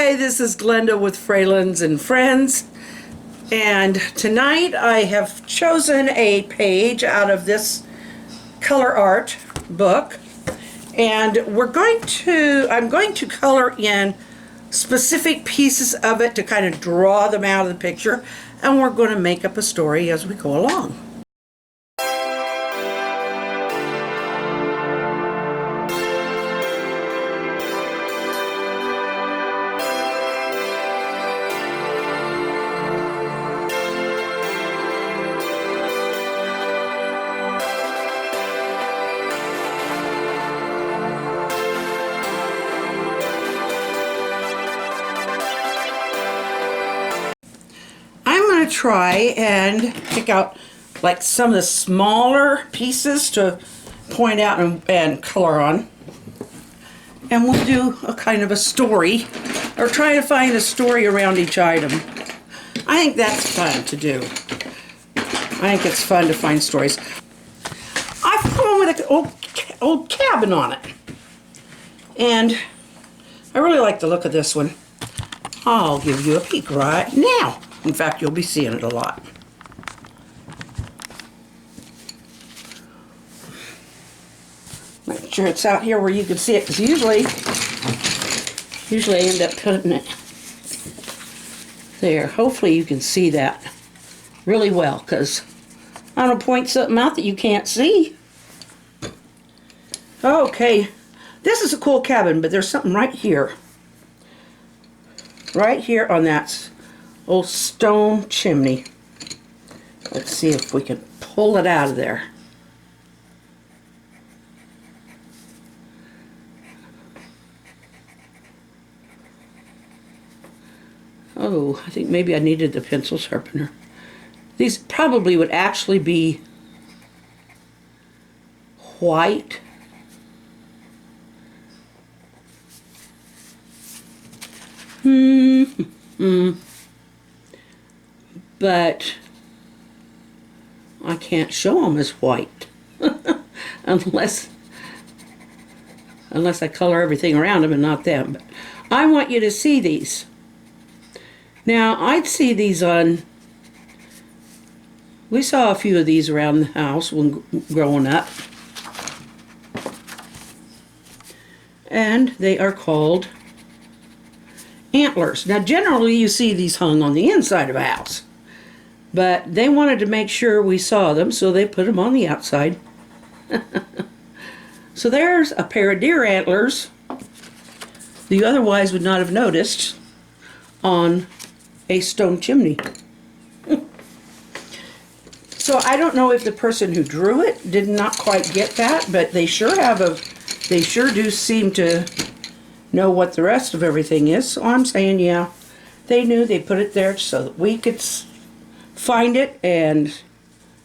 Hi, this is Glenda with Fralins and Friends, and tonight I have chosen a page out of this color art book, and I'm going to color in specific pieces of it to kind of draw them out of the picture, and we're going to make up a story as we go along. Try and pick out like some of the smaller pieces to point out and color on, and we'll do a kind of a story or try to find a story around each item. I think that's fun to do. I think it's fun to find stories. I've come with an old cabin on it, and I really like the look of this one. I'll give you a peek right now. In fact, you'll be seeing it a lot. Make sure it's out here where you can see it, because usually I end up putting it there. Hopefully you can see that really well, because I don't point something out that you can't see. Okay, this is a cool cabin, but there's something right here. Right here on that old stone chimney. Let's see if we can pull it out of there. Oh, I think maybe I needed the pencil sharpener. These probably would actually be white. But I can't show them as white unless I color everything around them and not them. But I want you to see these. Now, I'd see these we saw a few of these around the house when growing up. And they are called antlers. Now, generally you see these hung on the inside of a house, but they wanted to make sure we saw them, so they put them on the outside. So there's a pair of deer antlers that you otherwise would not have noticed on a stone chimney. So I don't know if the person who drew it did not quite get that, but they sure do seem to know what the rest of everything is. So I'm saying, yeah, they knew. They put it there so that we could find it, and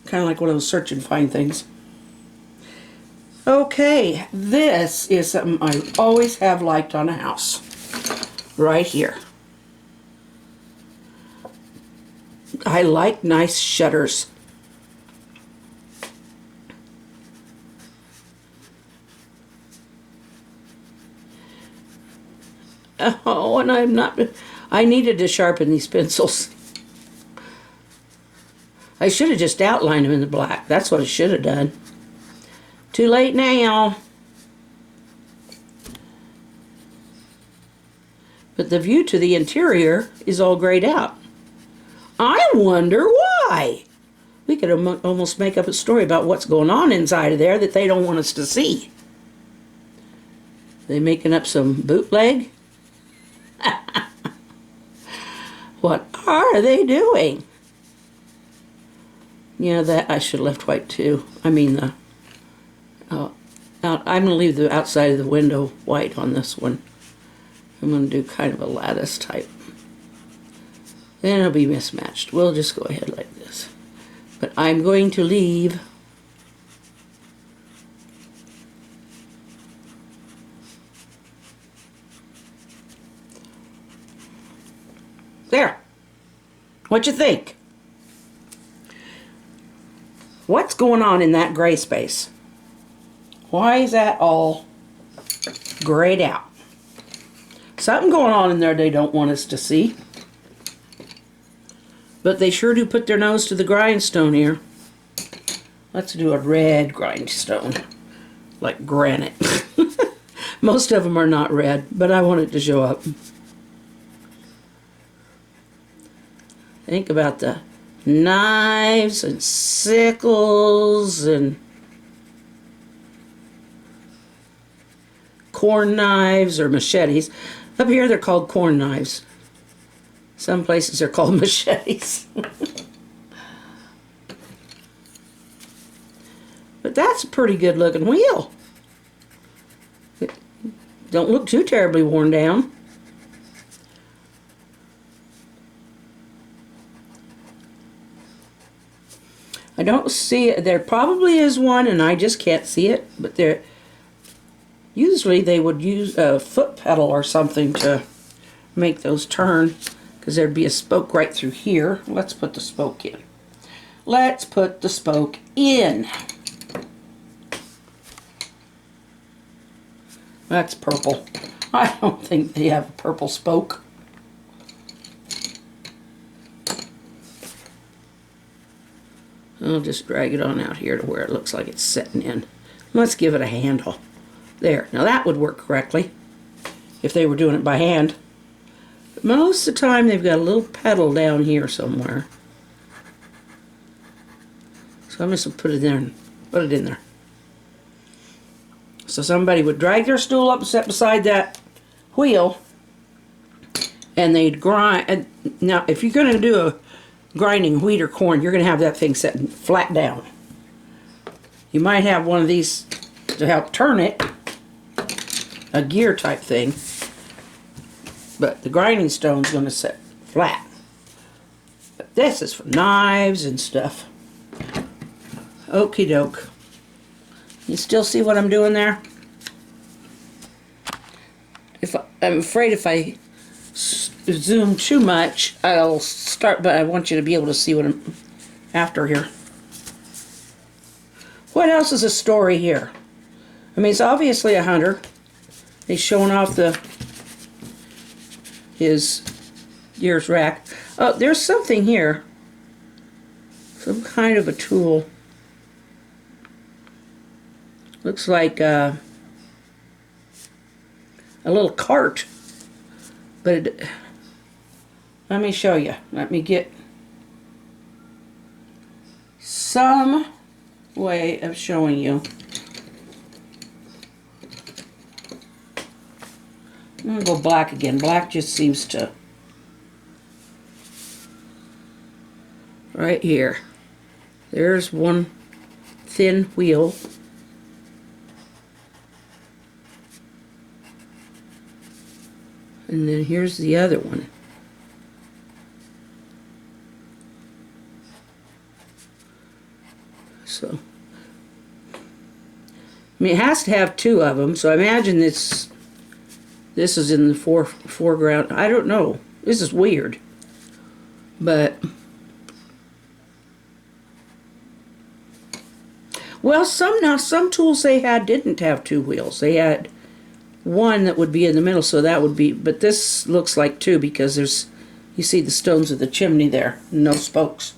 kind of like one of those search and find things. Okay, this is something I always have liked on a house. Right here. I like nice shutters. Oh, and I needed to sharpen these pencils. I should have just outlined them in the black. That's what I should have done. Too late now. But the view to the interior is all grayed out. I wonder why. We could almost make up a story about what's going on inside of there that they don't want us to see. They making up some bootleg? What are they doing? Yeah, that I should have left white too. I mean I'm going to leave the outside of the window white on this one. I'm going to do kind of a lattice type. Then it'll be mismatched. We'll just go ahead like this. But I'm going to leave there. What you think? What's going on in that gray space? Why is that all grayed out? something going on in there they don't want us to see. But they sure do put their nose to the grindstone here. Let's do a red grindstone, like granite. Most of them are not red, but I want it to show up. Think about the knives and sickles and corn knives or machetes. Up here they're called corn knives. Some places they're called machetes. But that's a pretty good looking wheel. It don't look too terribly worn down. I don't see it. There probably is one and I just can't see it, but there usually they would use a foot pedal or something to make those turn, because there'd be a spoke right through here. Let's put the spoke in. Let's put the spoke in. That's purple. I don't think they have a purple spoke. I'll just drag it on out here to where it looks like it's setting in. Let's give it a handle. There. Now that would work correctly if they were doing it by hand. But most of the time they've got a little pedal down here somewhere. So I'm just going to put it there and put it in there. So somebody would drag their stool up and sit beside that wheel and they'd grind. Now if you're going to do a grinding wheat or corn, you're going to have that thing set flat down. You might have one of these to help turn it, a gear type thing, but the grinding stone's going to sit flat. But this is for knives and stuff. Okie doke. You still see what I'm doing there? I'm afraid if I zoom too much, I'll start, but I want you to be able to see what I'm after here. What else is a story here? I mean, it's obviously a hunter. He's showing off his gear's rack. Oh, there's something here. Some kind of a tool. Looks like a little cart. But let me show you. Let me get some way of showing you. I'm going to go black again. Black just seems to... Right here. There's one thin wheel. And then here's the other one. So, I mean, it has to have two of them, so I imagine this is in the foreground. I don't know. This is weird. But, well, some tools they had didn't have two wheels. They had one that would be in the middle, so that would be, but this looks like two because there's, you see the stones of the chimney there, no spokes.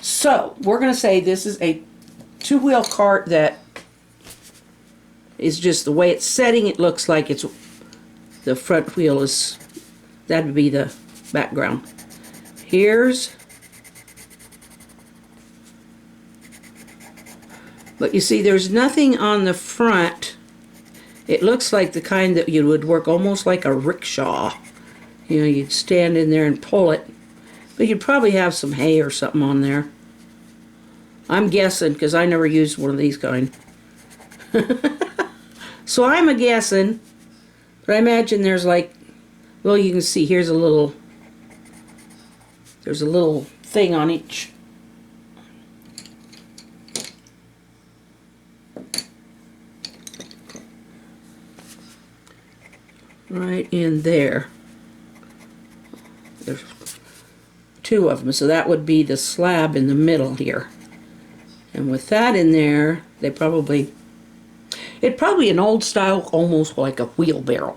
So, we're going to say this is a two-wheel cart that is just the way it's setting. It looks like it's, the front wheel is, that would be the background. Here's, but you see there's nothing on the front. It looks like the kind that you would work almost like a rickshaw. You know, you'd stand in there and pull it. But you'd probably have some hay or something on there. I'm guessing, because I never used one of these kind. So I'm a guessing. But I imagine there's like, well, you can see here's a little, there's a little thing on each. Right in there. There's two of them, so that would be the slab in the middle here. And with that in there, they probably, it'd probably an old style, almost like a wheelbarrow.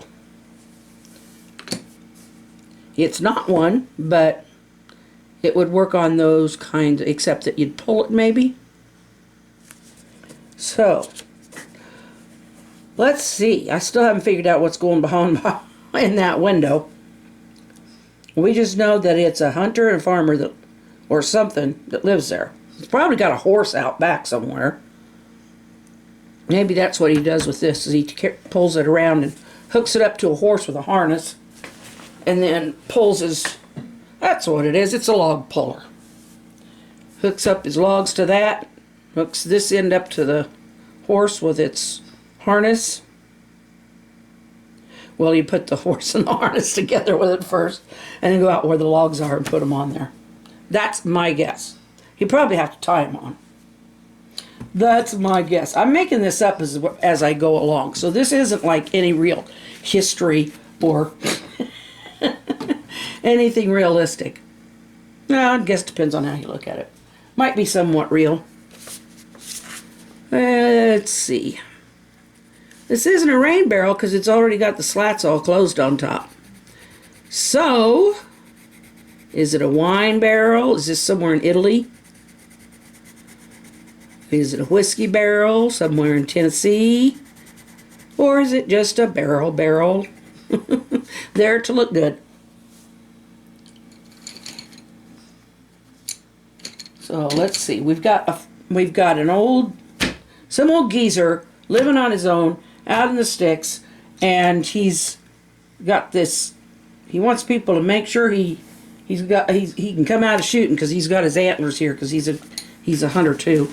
It's not one, but it would work on those kinds, except that you'd pull it maybe. So, let's see. I still haven't figured out what's going behind in that window. We just know that it's a hunter and farmer that, or something that lives there. He's probably got a horse out back somewhere. Maybe that's what he does with this, is he pulls it around and hooks it up to a horse with a harness and then pulls his, that's what it is, it's a log puller. Hooks up his logs to that, hooks this end up to the horse with its harness. Well, you put the horse and the harness together with it first and then go out where the logs are and put them on there. That's my guess. You probably have to tie them on. That's my guess. I'm making this up as I go along. So this isn't like any real history or anything realistic. No, I guess it depends on how you look at it. Might be somewhat real. Let's see. This isn't a rain barrel because it's already got the slats all closed on top. So, is it a wine barrel? Is this somewhere in Italy? Is it a whiskey barrel somewhere in Tennessee? Or is it just a barrel there to look good? So let's see. We've got some old geezer living on his own out in the sticks, and he's got this. He wants people to make sure he can come out of shooting because he's got his antlers here because he's a hunter too.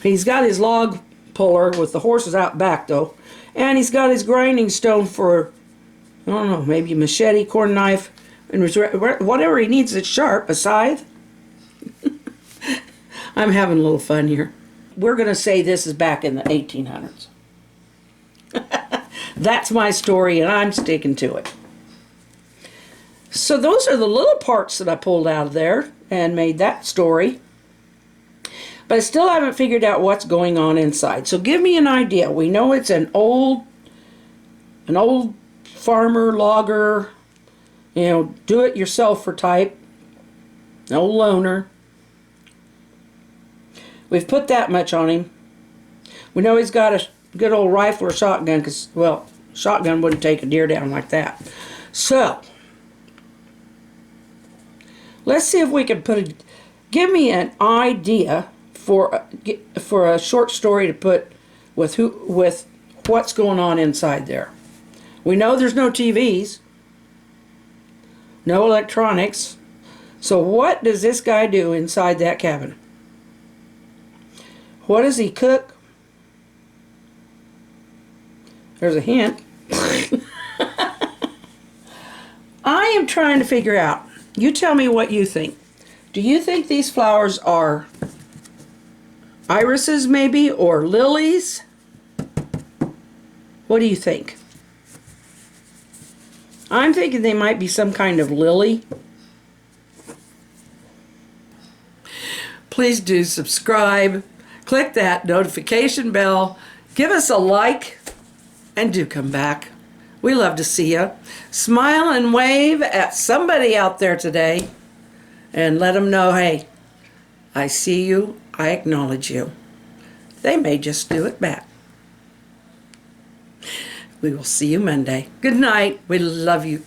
He's got his log puller with the horses out back though, and he's got his grinding stone for, I don't know, maybe a machete, corn knife, and whatever he needs that's sharp, a scythe. I'm having a little fun here. We're going to say this is back in the 1800s. That's my story, and I'm sticking to it. So those are the little parts that I pulled out of there and made that story. But I still haven't figured out what's going on inside. So give me an idea. We know it's an old farmer, logger, do-it-yourselfer type, an old loner. We've put that much on him. We know he's got a good old rifle or shotgun because, well, shotgun wouldn't take a deer down like that. So, let's see if we can give me an idea for a short story to put with what's going on inside there. We know there's no TVs, no electronics. So what does this guy do inside that cabin? What does he cook? There's a hint. I am trying to figure out. You tell me what you think. Do you think these flowers are irises maybe, or lilies? What do you think? I'm thinking they might be some kind of lily. Please do subscribe. Click that notification bell. Give us a like. And do come back. We love to see you. Smile and wave at somebody out there today. And let them know, hey, I see you. I acknowledge you. They may just do it back. We will see you Monday. Good night. We love you.